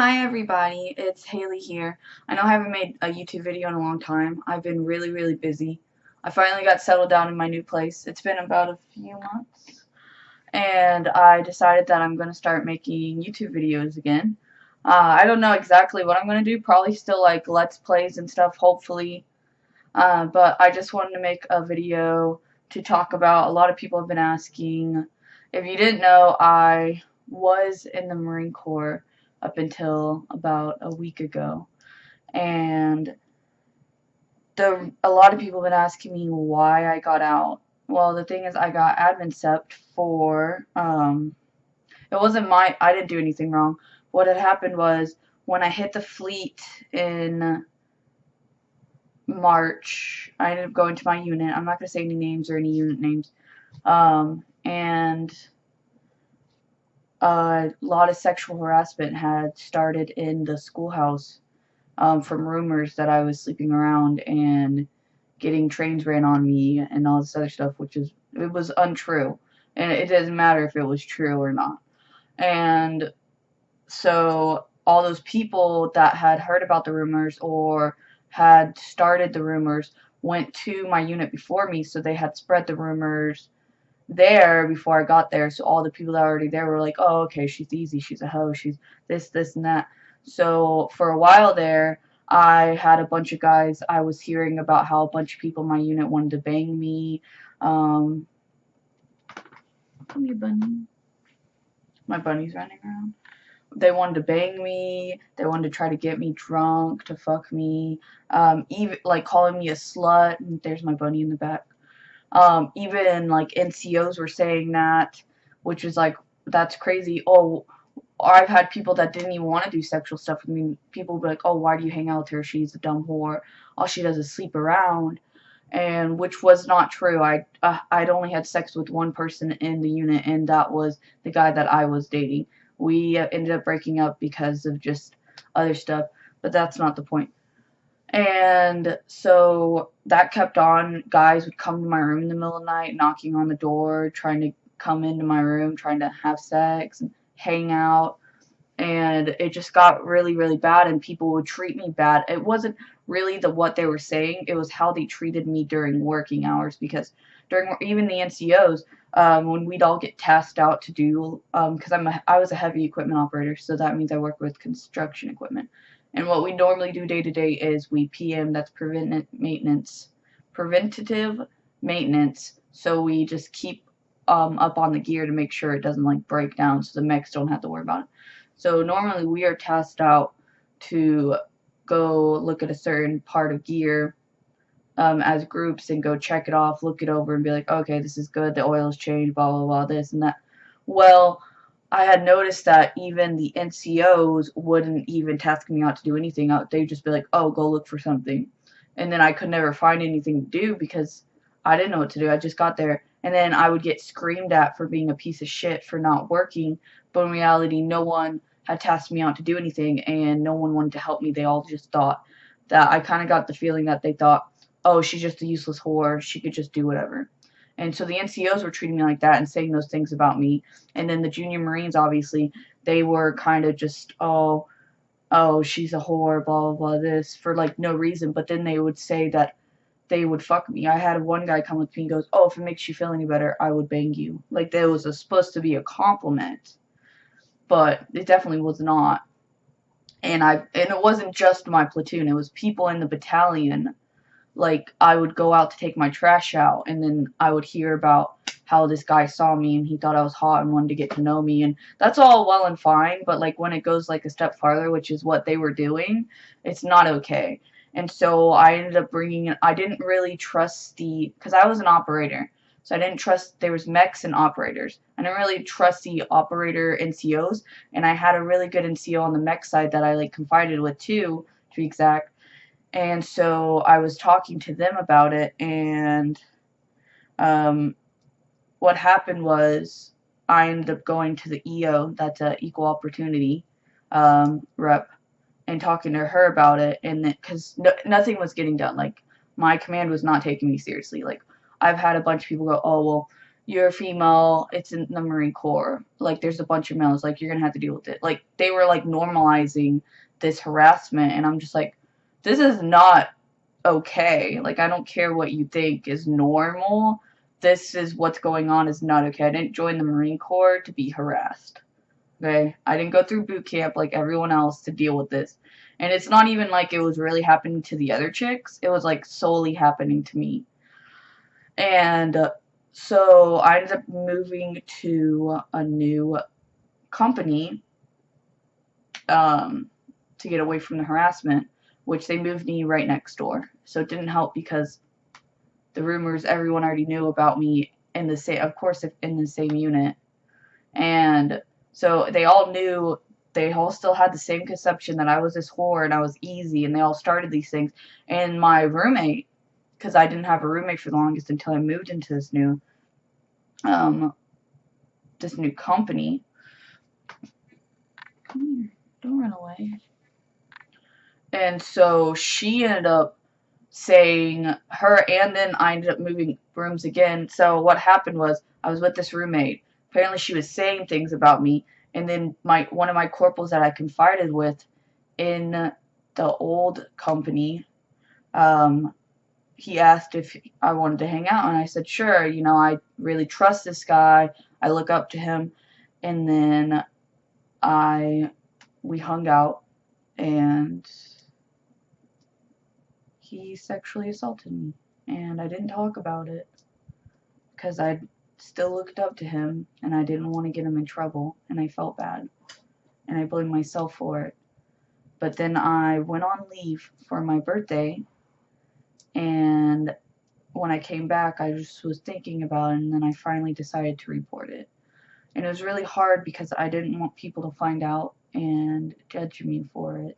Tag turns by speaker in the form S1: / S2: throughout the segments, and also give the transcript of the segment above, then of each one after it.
S1: Hi everybody, it's Haley here. I know I haven't made a YouTube video in a long time. I've been really busy. I finally got settled down in my new place. It's been about a few months. And I decided that I'm going to start making YouTube videos again. I don't know exactly what I'm going to do. Probably still like Let's Plays and stuff, hopefully. But I just wanted to make a video to talk about, a lot of people have been asking. If you didn't know, I was in the Marine Corps up until about a week ago, and a lot of people have been asking me why I got out. Well, the thing is, I got admin cept for it wasn't I didn't do anything wrong. What had happened was when I hit the fleet in March, I ended up going to my unit. I'm not going to say any names or any unit names. And a lot of sexual harassment had started in the schoolhouse, from rumors that I was sleeping around and getting trains ran on me and all this other stuff, it was untrue. And it doesn't matter if it was true or not. And so all those people that had heard about the rumors or had started the rumors went to my unit before me, so they had spread the rumors there before I got there. So all the people that were already there were like, oh, okay, she's easy, she's a hoe, she's this, and that. So for a while there, I had a bunch of guys. I was hearing about how a bunch of people in my unit wanted to bang me. Come here, bunny. My bunny's running around. They wanted to bang me. They wanted to try to get me drunk, to fuck me. Even like calling me a slut. And there's my bunny in the back. Even like NCOs were saying that, which is like, that's crazy. Oh, I've had people that didn't even want to do sexual stuff with me. People would be like, oh, why do you hang out with her? She's a dumb whore. All she does is sleep around. And which was not true. I'd only had sex with one person in the unit, and that was the guy that I was dating. We ended up breaking up because of just other stuff, but that's not the point. And so that kept on. Guys would come to my room in the middle of the night, knocking on the door, trying to come into my room, trying to have sex and hang out. And it just got really bad, and people would treat me bad. It wasn't really what they were saying, it was how they treated me during working hours, because during even the NCOs, when we'd all get tasked out to do, because I was a heavy equipment operator, so that means I work with construction equipment. And what we normally do day to day is we PM, that's preventative maintenance. So we just keep up on the gear to make sure it doesn't like break down, so the mechs don't have to worry about it. So normally we are tasked out to go look at a certain part of gear, as groups, and go check it off, look it over, and be like, okay, this is good, the oil's changed, blah blah blah, this and that. Well, I had noticed that even the NCOs wouldn't even task me out to do anything. They'd just be like, oh, go look for something. And then I could never find anything to do because I didn't know what to do. I just got there. And then I would get screamed at for being a piece of shit for not working. But in reality, no one had tasked me out to do anything, and no one wanted to help me. They all just thought that, I kind of got the feeling that they thought, oh, she's just a useless whore, she could just do whatever. And so the NCOs were treating me like that and saying those things about me. And then the junior Marines, obviously, they were kind of just, oh, she's a whore, blah, blah, blah, this, for like no reason. But then they would say that they would fuck me. I had one guy come up to me and goes, oh, if it makes you feel any better, I would bang you. Like, that was supposed to be a compliment. But it definitely was not. And it wasn't just my platoon, it was people in the battalion. Like, I would go out to take my trash out, and then I would hear about how this guy saw me and he thought I was hot and wanted to get to know me, and that's all well and fine, but like when it goes like a step farther, which is what they were doing, it's not okay. And so I ended up I didn't really trust because I was an operator, so I didn't trust, there was mechs and operators. I didn't really trust the operator NCOs, and I had a really good NCO on the mech side that I like confided with too, to be exact. And so I was talking to them about it, and um, what happened was I ended up going to the EO, that's a equal opportunity rep, and talking to her about it, and because nothing was getting done. Like, my command was not taking me seriously. Like, I've had a bunch of people go, oh, well, you're a female, it's in the Marine Corps, like there's a bunch of males, like you're gonna have to deal with it. Like they were like normalizing this harassment, and I'm just like, this is not okay. Like I don't care what you think is normal. This is what's going on is not okay. I didn't join the Marine Corps to be harassed. Okay? I didn't go through boot camp like everyone else to deal with this. And it's not even like it was really happening to the other chicks. It was like solely happening to me. And so I ended up moving to a new company to get away from the harassment, which they moved me right next door. So it didn't help because the rumors everyone already knew about me in the same, of course, in the same unit. And so they all knew, they all still had the same conception that I was this whore and I was easy, and they all started these things. And my roommate, because I didn't have a roommate for the longest until I moved into this new company. Come here, don't run away. And so she ended up saying her, and then I ended up moving rooms again. So what happened was I was with this roommate. Apparently she was saying things about me, and then one of my corporals that I confided with in the old company, he asked if I wanted to hang out, and I said sure. You know, I really trust this guy. I look up to him, and then we hung out, and he sexually assaulted me, and I didn't talk about it because I still looked up to him, and I didn't want to get him in trouble, and I felt bad, and I blamed myself for it. But then I went on leave for my birthday, and when I came back, I just was thinking about it, and then I finally decided to report it. And it was really hard because I didn't want people to find out and judge me for it.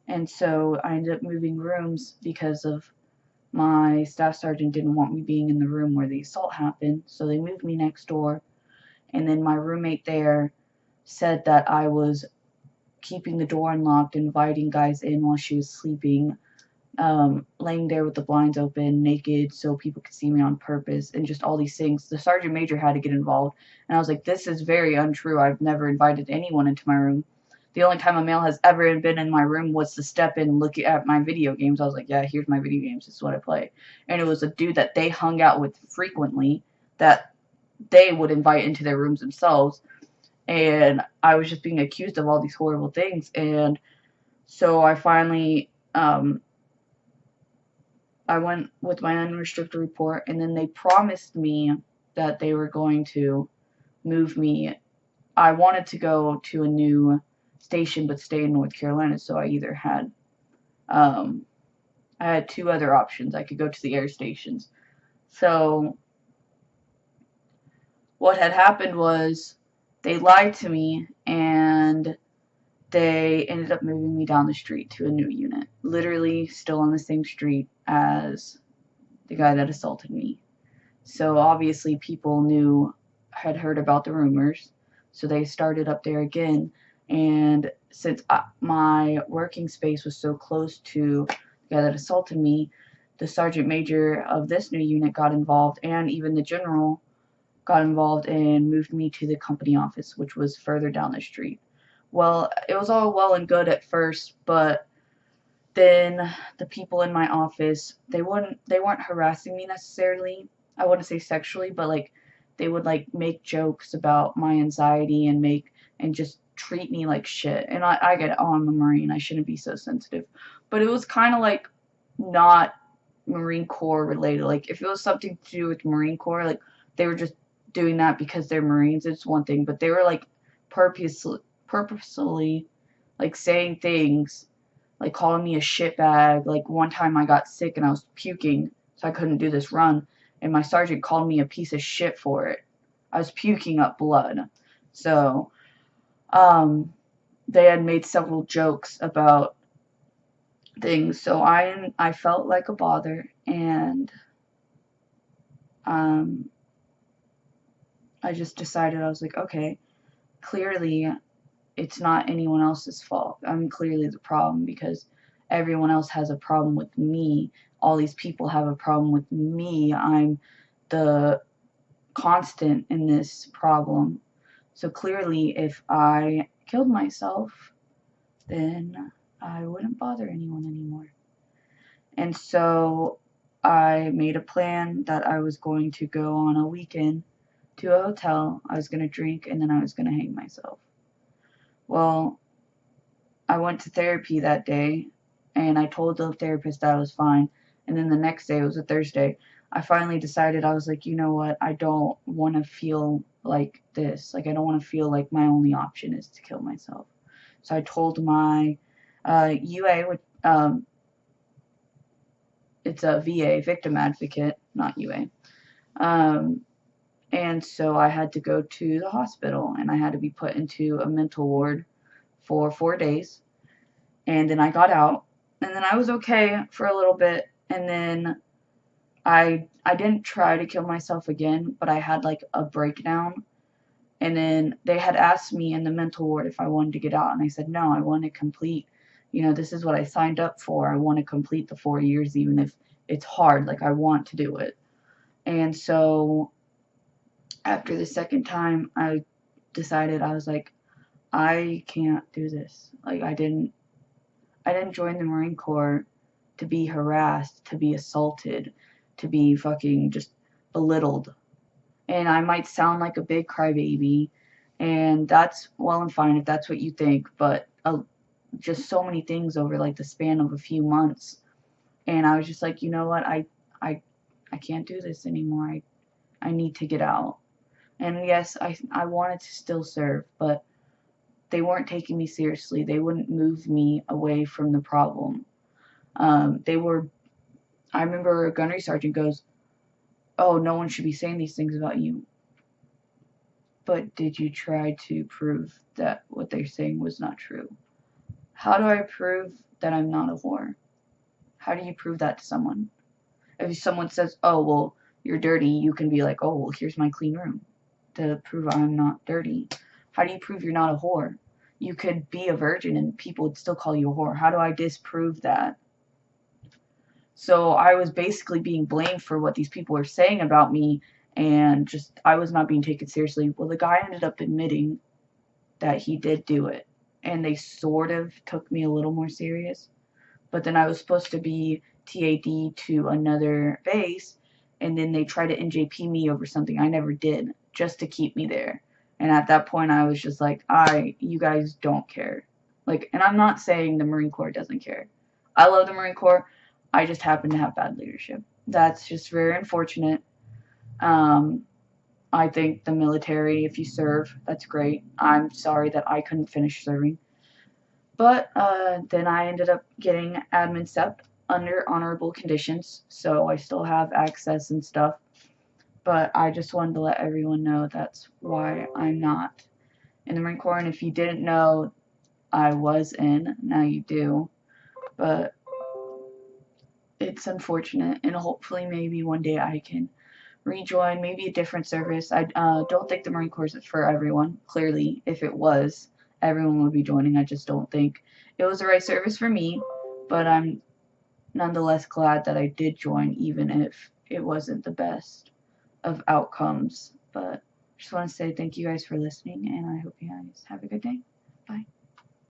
S1: And so I ended up moving rooms because of my staff sergeant didn't want me being in the room where the assault happened, so they moved me next door. And then my roommate there said that I was keeping the door unlocked, inviting guys in while she was sleeping, laying there with the blinds open, naked, so people could see me on purpose, and just all these things. The sergeant major had to get involved, and I was like, this is very untrue. I've never invited anyone into my room. The only time a male has ever been in my room was to step in and look at my video games. I was like, yeah, here's my video games. This is what I play. And it was a dude that they hung out with frequently that they would invite into their rooms themselves. And I was just being accused of all these horrible things. And so I finally, I went with my unrestricted report, and then they promised me that they were going to move me. I wanted to go to a new station but stay in North Carolina, so I either had I had two other options. I could go to the air stations. So what had happened was they lied to me, and they ended up moving me down the street to a new unit, literally still on the same street as the guy that assaulted me. So obviously people had heard about the rumors, so they started up there again. And since my working space was so close to the guy that assaulted me, the sergeant major of this new unit got involved, and even the general got involved and moved me to the company office, which was further down the street. Well, it was all well and good at first, but then the people in my office, they weren't harassing me necessarily. I wouldn't say sexually, but like they would like make jokes about my anxiety and just treat me like shit. And I get it, oh, I'm a Marine, I shouldn't be so sensitive. But it was kind of like not Marine Corps related. Like if it was something to do with Marine Corps, like they were just doing that because they're Marines, it's one thing. But they were like purposely like saying things like calling me a shitbag. Like one time I got sick and I was puking, so I couldn't do this run, and my sergeant called me a piece of shit for it. I was puking up blood. So, they had made several jokes about things, so I felt like a bother, and I just decided, I was like, okay, clearly it's not anyone else's fault. I'm clearly the problem because everyone else has a problem with me. All these people have a problem with me. I'm the constant in this problem. So clearly, if I killed myself, then I wouldn't bother anyone anymore. And so I made a plan that I was going to go on a weekend to a hotel. I was going to drink, and then I was going to hang myself. Well, I went to therapy that day, and I told the therapist that I was fine. And then the next day, it was a Thursday, I finally decided, I was like, you know what, I don't want to feel like this. Like, I don't want to feel like my only option is to kill myself. So I told my UA, which, it's a VA, victim advocate, not UA. And so I had to go to the hospital, and I had to be put into a mental ward for 4 days. And then I got out, and then I was okay for a little bit, and then I didn't try to kill myself again, but I had like a breakdown. And then they had asked me in the mental ward if I wanted to get out, and I said no, I want to complete, this is what I signed up for. I want to complete the 4 years, even if it's hard. Like, I want to do it. And so after the second time, I decided, I was like, I can't do this. Like, I didn't join the Marine Corps to be harassed, to be assaulted, to be fucking just belittled. And I might sound like a big crybaby, and that's well and fine if that's what you think, but just so many things over like the span of a few months, and I was just like, you know what, I can't do this anymore. I need to get out. And yes, I wanted to still serve, but they weren't taking me seriously. They wouldn't move me away from the problem. I remember a gunnery sergeant goes, oh, no one should be saying these things about you. But did you try to prove that what they're saying was not true? How do I prove that I'm not a whore? How do you prove that to someone? If someone says, oh, well, you're dirty, you can be like, oh, well, here's my clean room to prove I'm not dirty. How do you prove you're not a whore? You could be a virgin and people would still call you a whore. How do I disprove that? So I was basically being blamed for what these people were saying about me, and just I was not being taken seriously. Well, the guy ended up admitting that he did do it, and they sort of took me a little more serious. But then I was supposed to be TAD to another base, and then they tried to NJP me over something I never did, just to keep me there. And at that point, I was just like, you guys don't care. Like, and I'm not saying the Marine Corps doesn't care. I love the Marine Corps. I just happen to have bad leadership. That's just very unfortunate. I think the military, if you serve, that's great. I'm sorry that I couldn't finish serving. But then I ended up getting admin SEP under honorable conditions, so I still have access and stuff. But I just wanted to let everyone know that's why I'm not in the Marine Corps. And if you didn't know, I was in. Now you do. But it's unfortunate, and hopefully maybe one day I can rejoin, maybe a different service. I don't think the Marine Corps is for everyone. Clearly, if it was, everyone would be joining. I just don't think it was the right service for me, but I'm nonetheless glad that I did join, even if it wasn't the best of outcomes. But I just want to say thank you guys for listening, and I hope you guys have a good day. Bye.